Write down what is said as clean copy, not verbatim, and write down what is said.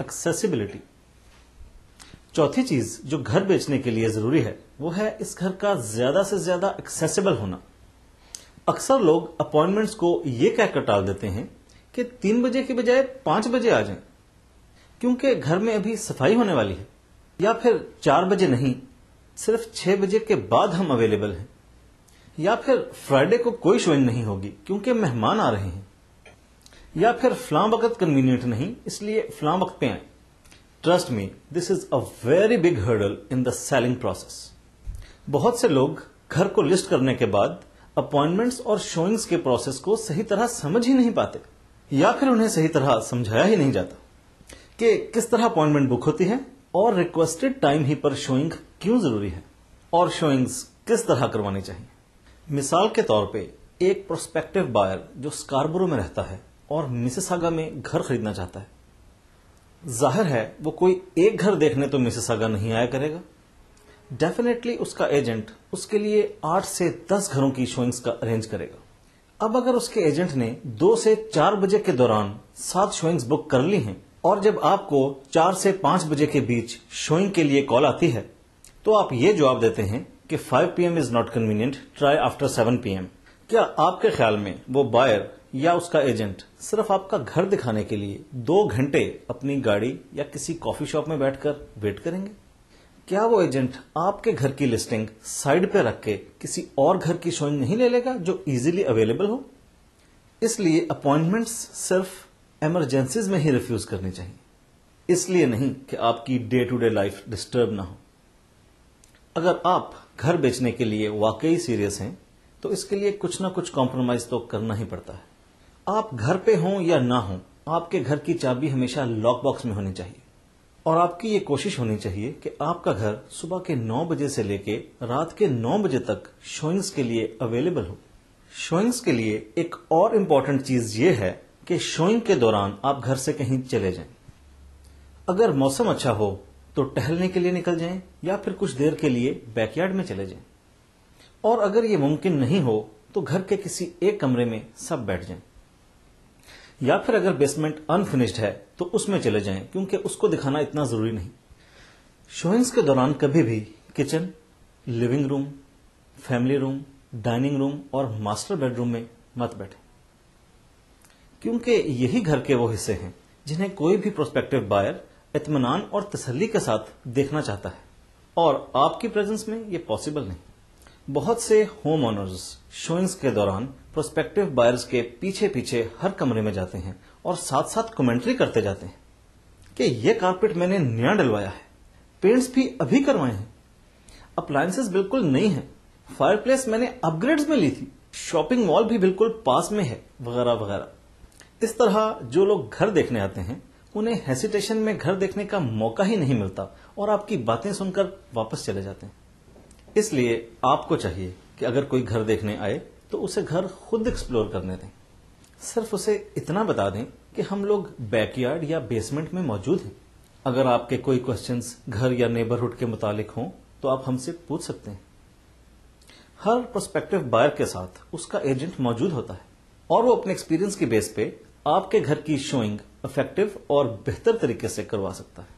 Accessibility. چوتھی چیز جو گھر بیچنے کے لیے ضروری ہے وہ ہے اس گھر کا زیادہ سے زیادہ ایکسیسیبل ہونا. اکثر لوگ اپوائنٹمنٹس کو یہ کہہ کر ٹال دیتے ہیں کہ 3 بجے کی بجائے 5 بجے آ جائیں کیونکہ گھر میں ابھی صفائی ہونے والی ہے، یا پھر 4 بجے نہیں، صرف 6 بجے کے بعد ہم اویلیبل ہیں، یا پھر فرائیڈے کو کوئی شوئنگ نہیں ہوگی کیونکہ مہمان آ رہے ہیں، یا پھر فلاں وقت کنوینئنٹ نہیں اس لیے فلاں وقت پہ آئیں. Trust me, this is a very big hurdle in the selling process. بہت سے لوگ گھر کو لسٹ کرنے کے بعد اپوائنٹمنٹس اور شوئنگز کے پروسیس کو صحیح طرح سمجھ ہی نہیں پاتے، یا پھر انہیں صحیح طرح سمجھایا ہی نہیں جاتا کہ کس طرح اپوائنٹمنٹ بک ہوتی ہے اور ریکویسٹڈ ٹائم ہی پر شوئنگ کیوں ضروری ہے اور شوئنگز کس طرح کروانی چاہیے. مثال کے طور پہ ایک پروسپیکٹو بائر جو اسکاربرو میں رہتا ہے اور مسیساگا میں گھر خریدنا چاہتا ہے. ظاہر ہے وہ کوئی ایک گھر دیکھنے تو مسیساگا نہیں آیا کرے گا. ڈیفینیٹلی اس کا ایجنٹ اس کے لیے 8 سے 10 گھروں کی شوئنگز کا ارینج کرے گا. اب اگر اس کے ایجنٹ نے 2 سے 4 بجے کے دوران 7 شوئنگز بک کر لی ہیں اور جب آپ کو 4 سے 5 بجے کے بیچ شوئنگ کے لیے کال آتی ہے تو آپ یہ جواب دیتے ہیں کہ 5 PM is not convenient, try after 7 PM. کیا آپ کے خیال میں وہ بائر یا اس کا ایجنٹ صرف آپ کا گھر دکھانے کے لیے 2 گھنٹے اپنی گاڑی یا کسی کافی شاپ میں بیٹھ کر ویٹ کریں گے؟ کیا وہ ایجنٹ آپ کے گھر کی لسٹنگ سائڈ پہ رکھ کے کسی اور گھر کی شوئنگ نہیں لے لے گا جو ایزیلی اویلیبل ہو؟ اس لیے اپوائنٹمنٹس صرف ایمرجنسیز میں ہی ریفیوز کرنی چاہیے، اس لیے نہیں کہ آپ کی day to day life disturb نہ ہو. اگر آپ گھر بیچنے کے لیے واقعی سیریس ہیں تو اس کے لیے کچھ نہ کچھ کمپرومائز تو کرنا ہی پڑتا ہے. آپ گھر پہ ہوں یا نہ ہوں، آپ کے گھر کی چابی ہمیشہ لاک باکس میں ہونی چاہیے، اور آپ کی یہ کوشش ہونی چاہیے کہ آپ کا گھر صبح کے 9 بجے سے لے کے رات کے 9 بجے تک شوئنگز کے لیے اویلیبل ہو. شوئنگز کے لیے ایک اور امپورٹنٹ چیز یہ ہے کہ شوئنگ کے دوران آپ گھر سے کہیں چلے جائیں. اگر موسم اچھا ہو تو ٹہلنے کے لیے نکل جائیں یا پھر کچھ دیر کے لیے بیک یارڈ میں چلے جائیں، اور اگر یہ ممکن نہیں ہو تو گھر کے کسی ایک کمرے میں سب بیٹھ جائیں، یا پھر اگر بیسمنٹ انفنشڈ ہے تو اس میں چلے جائیں کیونکہ اس کو دکھانا اتنا ضروری نہیں. شوئنگز کے دوران کبھی بھی کچن، لیونگ روم، فیملی روم، ڈائننگ روم اور ماسٹر بیڈ روم میں مت بیٹھیں، کیونکہ یہی گھر کے وہ حصے ہیں جنہیں کوئی بھی پروسپیکٹو بائر اطمینان اور تسلی کے ساتھ دیکھنا چاہتا ہے، اور آپ کی پریزنس میں یہ پاسبل نہیں. بہت سے ہوم اونرز شوئنگز کے دوران پروسپیکٹو بائرز کے پیچھے پیچھے ہر کمرے میں جاتے ہیں اور ساتھ ساتھ کمنٹری کرتے جاتے ہیں کہ یہ کارپیٹ میں نے نیا ڈلوایا ہے، پینٹس بھی ابھی کروائے ہیں، اپلائنسز بالکل نئی ہیں، فائر پلیس میں نے اپ گریڈز میں لی تھی، شاپنگ مال بھی بالکل پاس میں ہے، وغیرہ وغیرہ. اس طرح جو لوگ گھر دیکھنے آتے ہیں انہیں ہیسیٹیشن میں گھر دیکھنے کا موقع ہی نہیں ملتا اور آپ کی باتیں سن کر واپس چلے جاتے ہیں. اس لیے آپ کو چاہیے کہ اگر کوئی گھر دیکھنے آئے تو اسے گھر خود ایکسپلور کرنے دیں. صرف اسے اتنا بتا دیں کہ ہم لوگ بیک یارڈ یا بیسمنٹ میں موجود ہیں. اگر آپ کے کوئی کوسچنز گھر یا نیبرہڈ کے متعلق ہوں تو آپ ہم سے پوچھ سکتے ہیں. ہر پروسپیکٹو بائر کے ساتھ اس کا ایجنٹ موجود ہوتا ہے اور وہ اپنے ایکسپیرینس کی بیس پہ آپ کے گھر کی شوئنگ افیکٹو اور بہتر طریقے سے کروا سکتا ہے.